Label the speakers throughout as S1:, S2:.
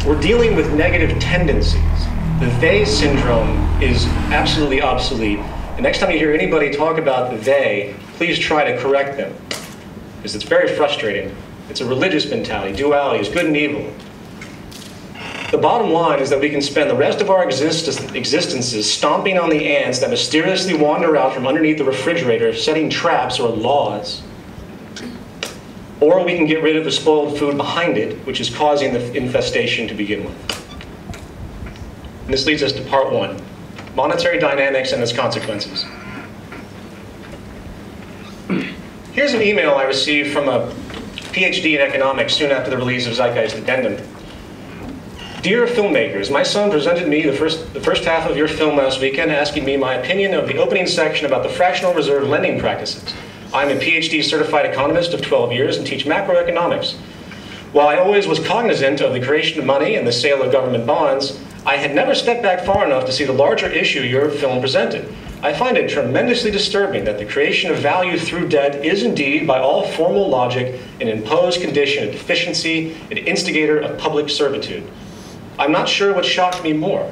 S1: we're dealing with negative tendencies. The they syndrome is absolutely obsolete. The next time you hear anybody talk about they, please try to correct them, because it's very frustrating. It's a religious mentality. Duality is good and evil. The bottom line is that we can spend the rest of our existences stomping on the ants that mysteriously wander out from underneath the refrigerator, setting traps or laws. Or we can get rid of the spoiled food behind it, which is causing the infestation to begin with. And this leads us to part one, monetary dynamics and its consequences. Here's an email I received from a PhD in economics soon after the release of Zeitgeist Addendum. Dear filmmakers, my son presented me the first half of your film last weekend asking me my opinion of the opening section about the fractional reserve lending practices. I'm a PhD certified economist of 12 years and teach macroeconomics. While I always was cognizant of the creation of money and the sale of government bonds, I had never stepped back far enough to see the larger issue your film presented. I find it tremendously disturbing that the creation of value through debt is indeed, by all formal logic, an imposed condition of deficiency, an instigator of public servitude. I'm not sure what shocked me more,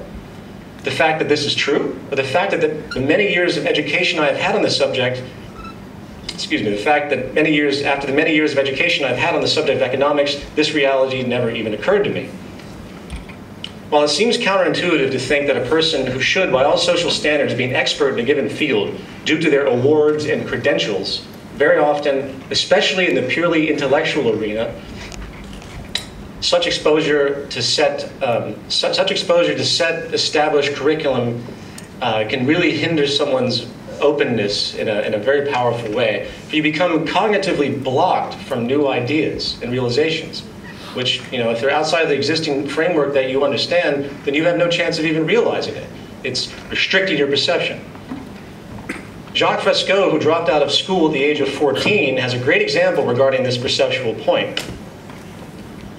S1: the fact that this is true, or the fact that the many years of education I have had on the subject, the fact that after the many years of education I've had on the subject of economics, this reality never even occurred to me. While it seems counterintuitive to think that a person who should, by all social standards, be an expert in a given field due to their awards and credentials, very often, especially in the purely intellectual arena, such exposure to set established curriculum can really hinder someone's openness in a very powerful way. You become cognitively blocked from new ideas and realizations, which, if they're outside of the existing framework that you understand, then you have no chance of even realizing it. It's restricting your perception. Jacque Fresco, who dropped out of school at the age of 14, has a great example regarding this perceptual point.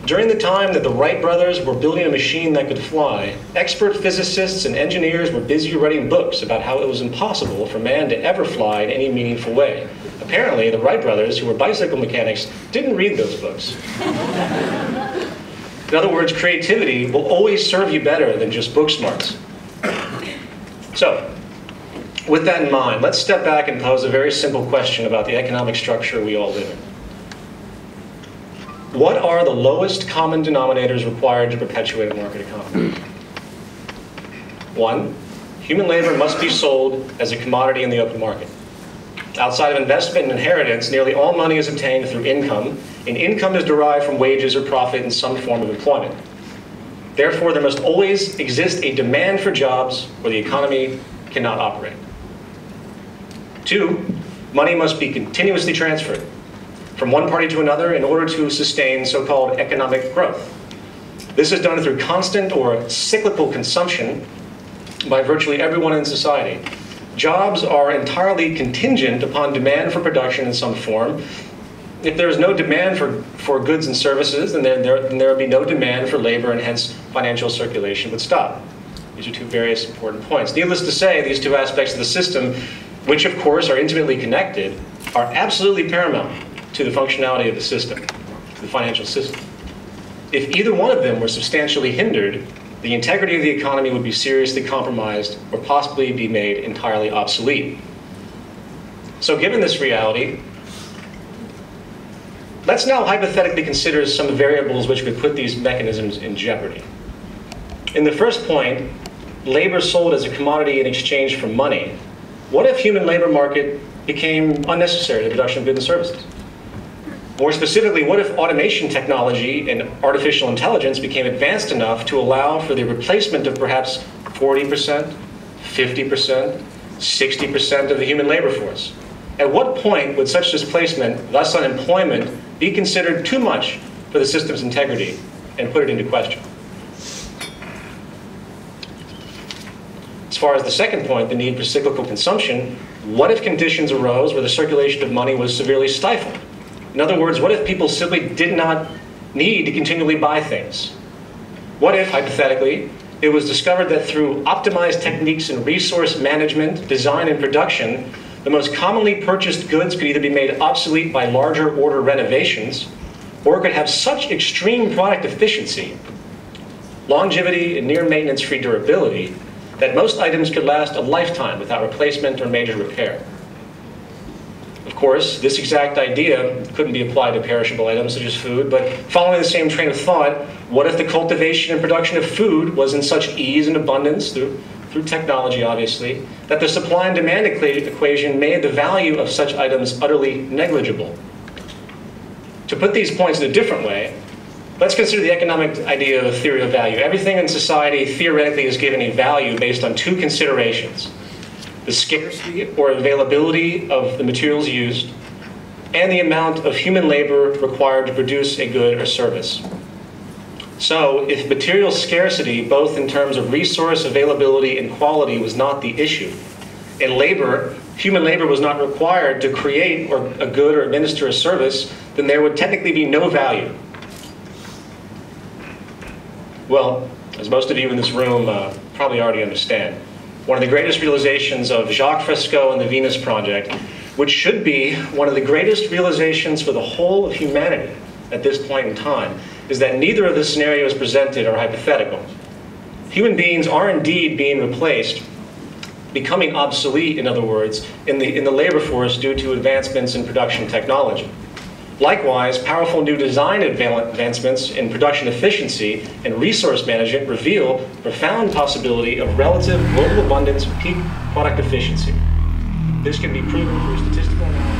S1: During the time that the Wright brothers were building a machine that could fly, expert physicists and engineers were busy writing books about how it was impossible for man to ever fly in any meaningful way. Apparently, the Wright brothers, who were bicycle mechanics, didn't read those books. In other words, creativity will always serve you better than just book smarts. So, with that in mind, let's step back and pose a very simple question about the economic structure we all live in. What are the lowest common denominators required to perpetuate a market economy? 1, human labor must be sold as a commodity in the open market. Outside of investment and inheritance, nearly all money is obtained through income, and income is derived from wages or profit in some form of employment. Therefore, there must always exist a demand for jobs or the economy cannot operate. 2, money must be continuously transferred from one party to another in order to sustain so-called economic growth. This is done through constant or cyclical consumption by virtually everyone in society. Jobs are entirely contingent upon demand for production in some form. If there is no demand for goods and services, then there will be no demand for labor, and hence financial circulation would stop. These are two various important points. Needless to say, these two aspects of the system, which of course are intimately connected, are absolutely paramount to the functionality of the system, the financial system. If either one of them were substantially hindered, the integrity of the economy would be seriously compromised or possibly be made entirely obsolete. So given this reality, let's now hypothetically consider some variables which could put these mechanisms in jeopardy. In the first point, labor sold as a commodity in exchange for money. What if human labor market became unnecessary to the production of goods and services? More specifically, what if automation technology and artificial intelligence became advanced enough to allow for the replacement of perhaps 40%, 50%, 60% of the human labor force? At what point would such displacement, thus unemployment, be considered too much for the system's integrity and put it into question? As far as the second point, the need for cyclical consumption, what if conditions arose where the circulation of money was severely stifled? In other words, what if people simply did not need to continually buy things? What if, hypothetically, it was discovered that through optimized techniques in resource management, design, and production, the most commonly purchased goods could either be made obsolete by larger order renovations, or could have such extreme product efficiency longevity and near maintenance-free durability, that most items could last a lifetime without replacement or major repair. Of course, this exact idea couldn't be applied to perishable items such as food, but following the same train of thought, what if the cultivation and production of food was in such ease and abundance, through technology obviously, that the supply and demand equation made the value of such items utterly negligible? To put these points in a different way, let's consider the economic idea of a theory of value. Everything in society theoretically is given a value based on two considerations: the scarcity or availability of the materials used, and the amount of human labor required to produce a good or service. So, if material scarcity, both in terms of resource availability and quality, was not the issue, and human labor was not required to create a good or administer a service, then there would technically be no value. Well, as most of you in this room probably already understand, one of the greatest realizations of Jacque Fresco and the Venus Project, which should be one of the greatest realizations for the whole of humanity at this point in time, is that neither of the scenarios presented are hypothetical. Human beings are indeed being replaced, becoming obsolete, in other words, in the labor force due to advancements in production technology. Likewise, powerful new design advancements in production efficiency and resource management reveal the profound possibility of relative global abundance and peak product efficiency. This can be proven through statistical analysis.